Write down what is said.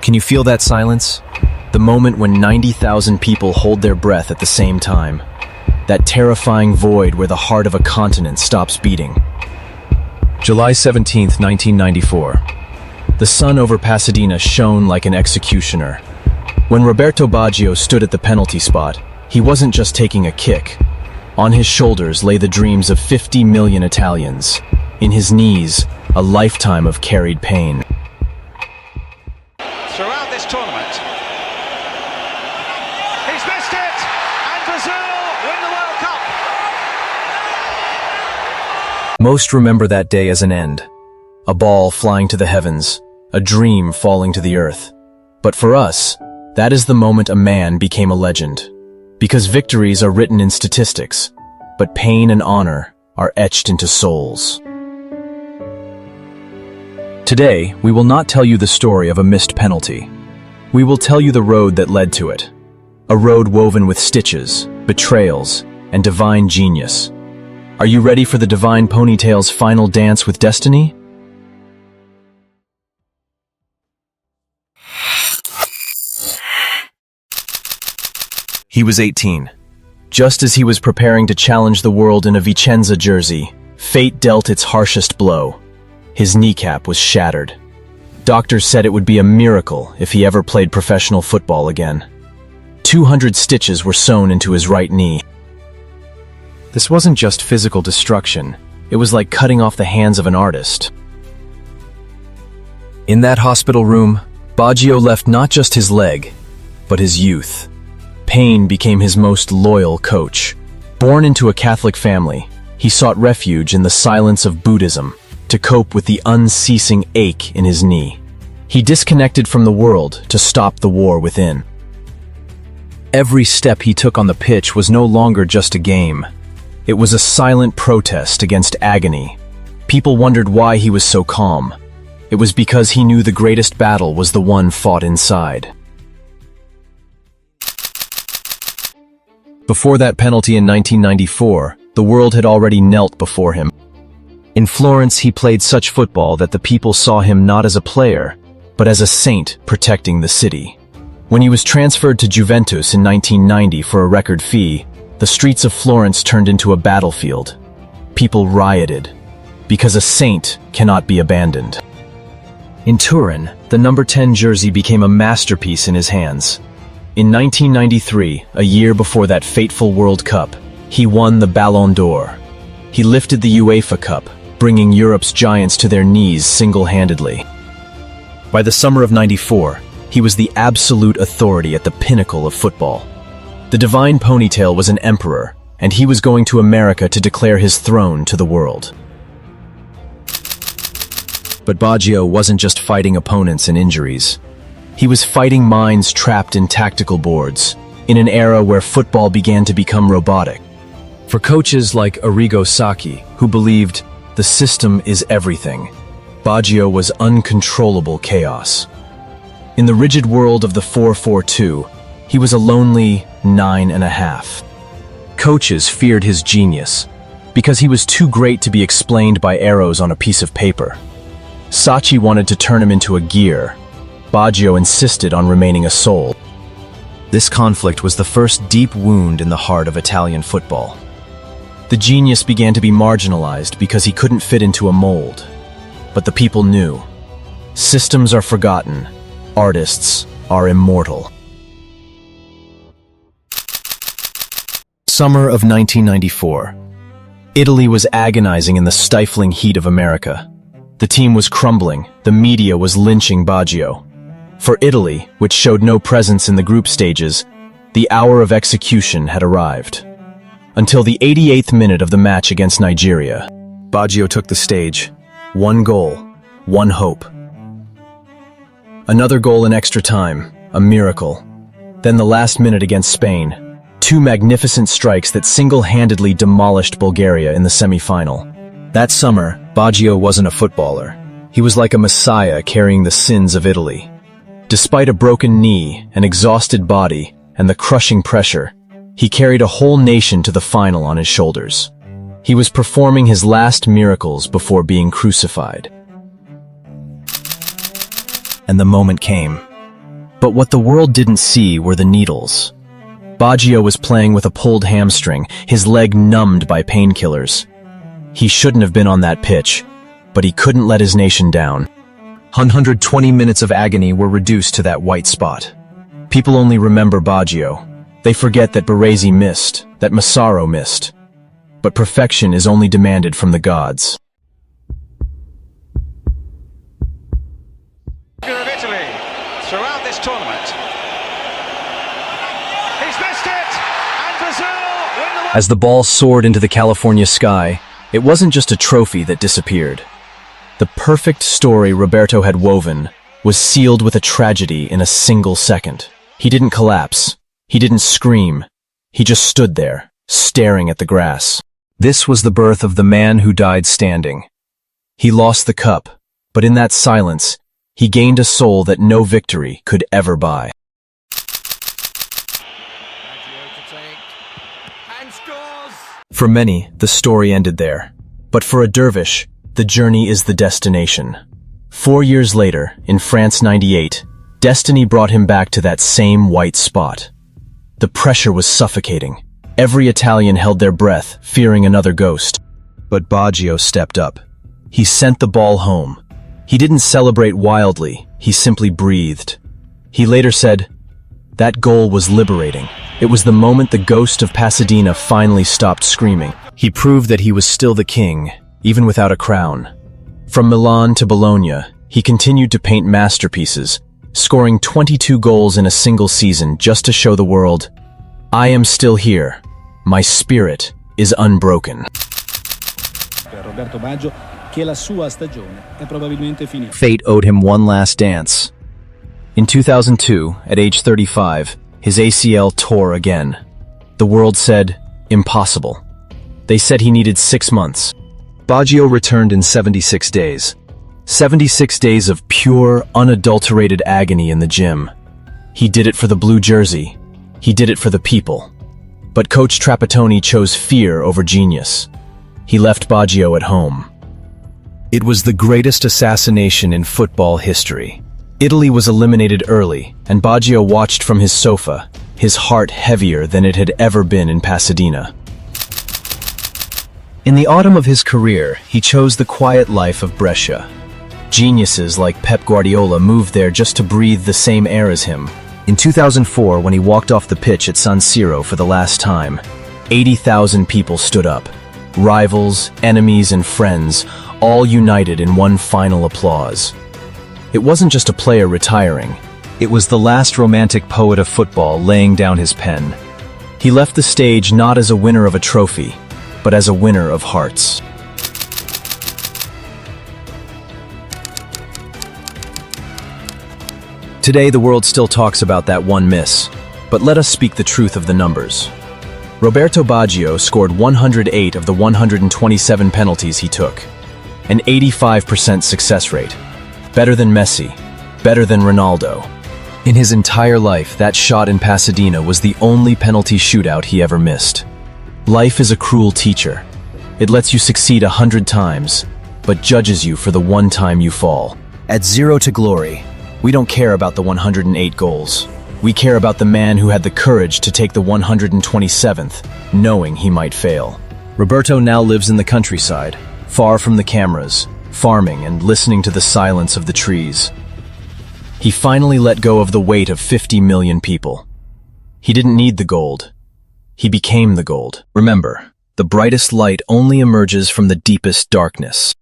Can you feel that silence? The moment when 90,000 people hold their breath at the same time. That terrifying void where the heart of a continent stops beating. July 17th, 1994. The sun over Pasadena shone like an executioner. When Roberto Baggio stood at the penalty spot, he wasn't just taking a kick. On his shoulders lay the dreams of 50 million Italians. In his knees, a lifetime of carried pain. Throughout this tournament, he's missed it, and Brazil win the World Cup. Most remember that day as an end. A ball flying to the heavens, a dream falling to the earth. But for us, that is the moment a man became a legend. Because victories are written in statistics, but pain and honor are etched into souls. Today, we will not tell you the story of a missed penalty. We will tell you the road that led to it. A road woven with stitches, betrayals, and divine genius. Are you ready for the Divine Ponytail's final dance with destiny? He was 18. Just as he was preparing to challenge the world in a Vicenza jersey, fate dealt its harshest blow. His kneecap was shattered. Doctors said it would be a miracle if he ever played professional football again. 200 stitches were sewn into his right knee. This wasn't just physical destruction. It was like cutting off the hands of an artist. In that hospital room, Baggio left not just his leg, but his youth. Pain became his most loyal coach. Born into a Catholic family, he sought refuge in the silence of Buddhism to cope with the unceasing ache in his knee. He disconnected from the world to stop the war within. Every step he took on the pitch was no longer just a game. It was a silent protest against agony. People wondered why he was so calm. It was because he knew the greatest battle was the one fought inside. Before that penalty in 1994, the world had already knelt before him. In Florence, he played such football that the people saw him not as a player, but as a saint protecting the city. When he was transferred to Juventus in 1990 for a record fee, the streets of Florence turned into a battlefield. People rioted, because a saint cannot be abandoned. In Turin, the number 10 jersey became a masterpiece in his hands. In 1993, a year before that fateful World Cup, he won the Ballon d'Or. He lifted the UEFA Cup, bringing Europe's giants to their knees single-handedly. By the summer of '94, he was the absolute authority at the pinnacle of football. The Divine Ponytail was an emperor, and he was going to America to declare his throne to the world. But Baggio wasn't just fighting opponents and injuries. He was fighting minds trapped in tactical boards, in an era where football began to become robotic. For coaches like Arrigo Sacchi, who believed the system is everything, Baggio was uncontrollable chaos. In the rigid world of the 4-4-2, he was a lonely 9.5. Coaches feared his genius, because he was too great to be explained by arrows on a piece of paper. Sacchi wanted to turn him into a gear. Baggio insisted on remaining a soul. This conflict was the first deep wound in the heart of Italian football. The genius began to be marginalized because he couldn't fit into a mold. But the people knew. Systems are forgotten. Artists are immortal. Summer of 1994. Italy was agonizing in the stifling heat of America. The team was crumbling. The media was lynching Baggio. For Italy, which showed no presence in the group stages, the hour of execution had arrived. Until the 88th minute of the match against Nigeria, Baggio took the stage. One goal, one hope. Another goal in extra time, a miracle. Then the last minute against Spain, two magnificent strikes that single-handedly demolished Bulgaria in the semi-final. That summer, Baggio wasn't a footballer. He was like a messiah carrying the sins of Italy. Despite a broken knee, an exhausted body, and the crushing pressure, he carried a whole nation to the final on his shoulders. He was performing his last miracles before being crucified. And the moment came. But what the world didn't see were the needles. Baggio was playing with a pulled hamstring, his leg numbed by painkillers. He shouldn't have been on that pitch, but he couldn't let his nation down. 120 minutes of agony were reduced to that white spot. People only remember Baggio. They forget that Baresi missed, that Massaro missed. But perfection is only demanded from the gods. Of Italy throughout this tournament. He's missed it, and Brazil win the... As the ball soared into the California sky, it wasn't just a trophy that disappeared. The perfect story Roberto had woven was sealed with a tragedy in a single second. He didn't collapse. He didn't scream. He just stood there, staring at the grass. This was the birth of the man who died standing. He lost the cup, but in that silence, he gained a soul that no victory could ever buy. For many, the story ended there. But for a dervish, the journey is the destination. 4 years later, in France '98, destiny brought him back to that same white spot. The pressure was suffocating. Every Italian held their breath, fearing another ghost. But Baggio stepped up. He sent the ball home. He didn't celebrate wildly, he simply breathed. He later said, "That goal was liberating. It was the moment the ghost of Pasadena finally stopped screaming." He proved that he was still the king, even without a crown. From Milan to Bologna, he continued to paint masterpieces, scoring 22 goals in a single season just to show the world, "I am still here. My spirit is unbroken." Roberto Baggio che la sua stagione è probabilmente finita. Fate owed him one last dance. In 2002, at age 35, his ACL tore again. The world said, impossible. They said he needed 6 months. Baggio returned in 76 days. 76 days of pure, unadulterated agony in the gym. He did it for the blue jersey. He did it for the people. But Coach Trapattoni chose fear over genius. He left Baggio at home. It was the greatest assassination in football history. Italy was eliminated early, and Baggio watched from his sofa, his heart heavier than it had ever been in Pasadena. In the autumn of his career, he chose the quiet life of Brescia. Geniuses like Pep Guardiola moved there just to breathe the same air as him. In 2004, when he walked off the pitch at San Siro for the last time, 80,000 people stood up. Rivals, enemies, and friends, all united in one final applause. It wasn't just a player retiring. It was the last romantic poet of football laying down his pen. He left the stage not as a winner of a trophy, but as a winner of hearts. Today, the world still talks about that one miss, but let us speak the truth of the numbers. Roberto Baggio scored 108 of the 127 penalties he took, an 85% success rate. Better than Messi, better than Ronaldo. In his entire life, that shot in Pasadena was the only penalty shootout he ever missed. Life is a cruel teacher. It lets you succeed 100 times, but judges you for the one time you fall. At zero to glory, we don't care about the 108 goals. We care about the man who had the courage to take the 127th, knowing he might fail. Roberto now lives in the countryside, far from the cameras, farming and listening to the silence of the trees. He finally let go of the weight of 50 million people. He didn't need the gold. He became the gold. Remember, the brightest light only emerges from the deepest darkness.